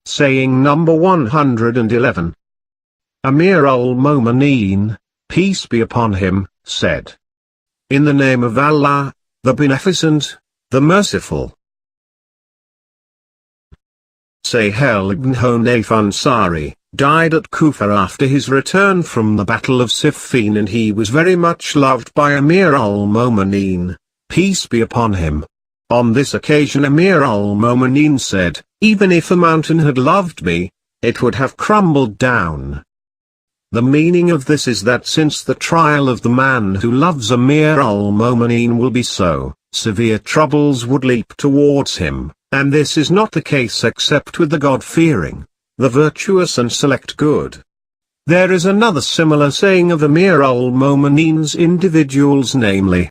Saying number 111. Amir al-Momineen, peace be upon him, said, in the name of Allah, the Beneficent, the Merciful. Sahel ibn Hunayf Ansari died at Kufa after his return from the Battle of Siffin, and he was very much loved by Amir al-Momineen, peace be upon him. On this occasion Amir al-Momineen said, even if a mountain had loved me, it would have crumbled down. The meaning of this is that since the trial of the man who loves Amir al-Momineen will be so, severe troubles would leap towards him, and this is not the case except with the God-fearing, the virtuous and select good. There is another similar saying of Amir al-Momineen's individuals, namely,